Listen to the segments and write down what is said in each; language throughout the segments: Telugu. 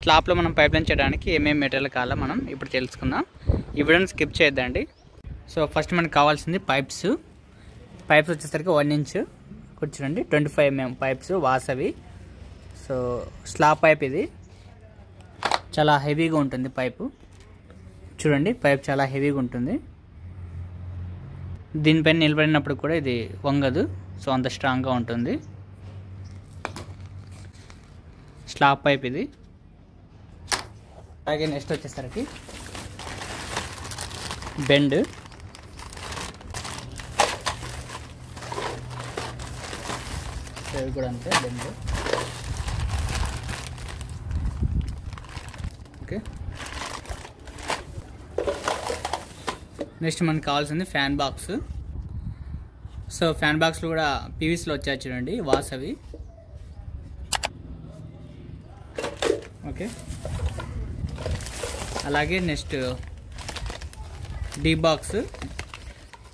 స్లాబ్లో మనం పైప్ లైన్ చేయడానికి ఏమేమి మెటీరియల్ కావాలో మనం ఇప్పుడు తెలుసుకుందాం. ఈ వీడియోని స్కిప్ చేయొద్దండి. సో ఫస్ట్ మనకు కావాల్సింది పైప్స్ వచ్చేసరికి 1 ఇంచ్ కూర్చోండి, 25 mm pipes Vasavi. So slab pipe ఇది చాలా హెవీగా ఉంటుంది. పైపు చూడండి, పైప్ చాలా హెవీగా ఉంటుంది. దీనిపైన నిలబడినప్పుడు కూడా ఇది వంగదు, సో అంత స్ట్రాంగ్గా ఉంటుంది. స్లాబ్ పైప్ ఇది. అలాగే నెక్స్ట్ వచ్చేసరికి బెండ్, ఇవి కూడా అంతే బెండ్. ఓకే, నెక్స్ట్ మనకు కావాల్సింది ఫ్యాన్ బాక్స్. సో ఫ్యాన్ బాక్స్లో కూడా పీవీసీలో వచ్చాయి చూడండి, వాసవి. ఓకే, అలాగే నెక్స్ట్ డీప్ బాక్స్,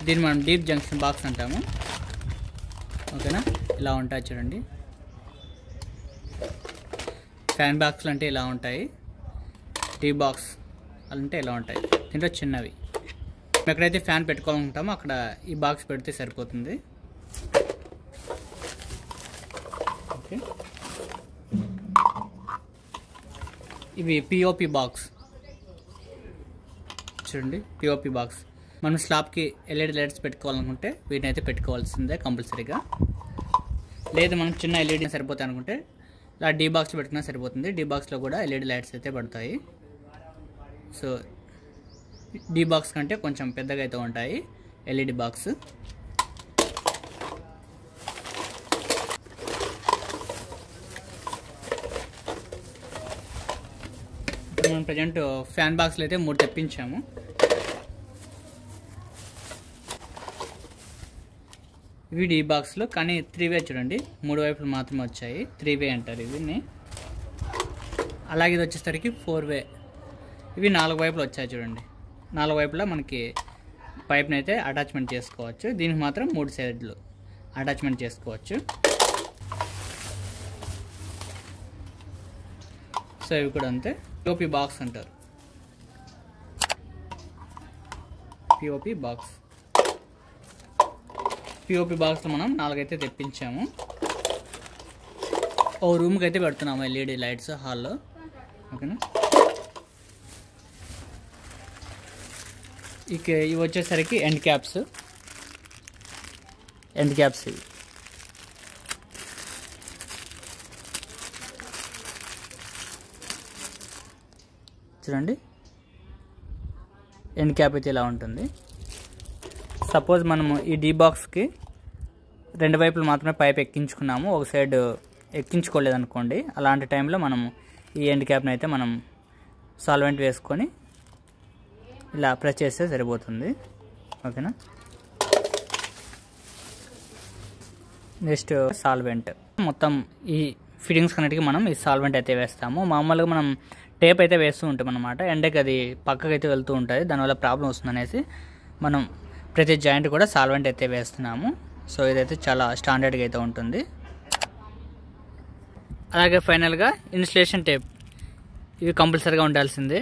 దీన్ని మనం డీప్ జంక్షన్ బాక్స్ అంటాము. ఓకేనా, ఇలా ఉంటాయి చూడండి. ఫ్యాన్ బాక్స్లు అంటే ఇలా ఉంటాయి, డీప్ బాక్స్ అంటే ఇలా ఉంటాయి. దీంట్లో చిన్నవి. ఎక్కడైతే ఫ్యాన్ పెట్టుకోవాలనుకుంటామో అక్కడ ఈ బాక్స్ పెడితే సరిపోతుంది. ఓకే, ఇవి పిఓపి బాక్స్ చూడండి, పిఓపి బాక్స్. మనం స్లాబ్కి ఎల్ఈడి లైట్స్ పెట్టుకోవాలనుకుంటే వీటిని అయితే పెట్టుకోవాల్సిందే కంపల్సరీగా. లేదు మనం చిన్న ఎల్ఈడి సరిపోతాయి అనుకుంటే ఇలా డీ బాక్స్లో పెట్టుకున్నా సరిపోతుంది. డీ బాక్స్లో కూడా ఎల్ఈడి లైట్స్ అయితే పడతాయి. సో డీ బాక్స్ కంటే కొంచెం పెద్దగా అయితే ఉంటాయి ఎల్ఈడి బాక్స్. ఇప్పుడు మనం ప్రజెంట్ ఫ్యాన్ బాక్స్లో అయితే 3 తెప్పించాము. ఇవి డీ బాక్స్లో, కానీ 3 వే చూడండి, 3 వైపులు మాత్రమే వచ్చాయి. 3 వే అంటారు ఇవిని. అలాగే ఇది వచ్చేసరికి 4 వే. ఇవి 4 వైపులు వచ్చాయి చూడండి. 4 వైపులా మనకి పైప్ని అయితే అటాచ్మెంట్ చేసుకోవచ్చు. దీనికి మాత్రం 3 సైడ్లు అటాచ్మెంట్ చేసుకోవచ్చు. సో ఇవి కూడా అంతే, పిఓపి బాక్స్ అంటారు. పిఓపి బాక్స్, పిఓపి బాక్స్లో మనం 4 అయితే తెప్పించాము. ఓ రూమ్కి అయితే పెడుతున్నాము ఎల్ఈడి లైట్స్ హాల్లో. ఓకేనా, ఇక ఇవి వచ్చేసరికి ఎండ్ క్యాప్స్ ఇవి చూడండి. ఎండ్ క్యాప్ అయితే ఇలా ఉంటుంది. సపోజ్ మనము ఈ డీ బాక్స్కి 2 వైపులు మాత్రమే పైప్ ఎక్కించుకున్నాము, ఒక సైడ్ ఎక్కించుకోలేదు అనుకోండి. అలాంటి టైంలో మనము ఈ ఎండ్ క్యాప్ని అయితే మనం సాల్వెంట్ వేసుకొని ఇలా ప్రెస్ చేస్తే సరిపోతుంది. ఓకేనా, నెక్స్ట్ సాల్వెంట్. మొత్తం ఈ ఫిట్టింగ్స్ కన్నిటికి మనం ఈ సాల్వెంట్ అయితే వేస్తాము. మామూలుగా మనం టేప్ అయితే వేస్తూ ఉంటాం అన్నమాట. ఎండకి అది పక్కకి అయితే వెళ్తూ ఉంటుంది, దానివల్ల ప్రాబ్లం వస్తుందనేసి మనం ప్రతి జాయింట్ కూడా సాల్వెంట్ అయితే వేస్తున్నాము. సో ఇదైతే చాలా స్టాండర్డ్గా అయితే ఉంటుంది. అలాగే ఫైనల్గా ఇన్సులేషన్ టేప్, ఇవి కంపల్సరీగా ఉండాల్సిందే.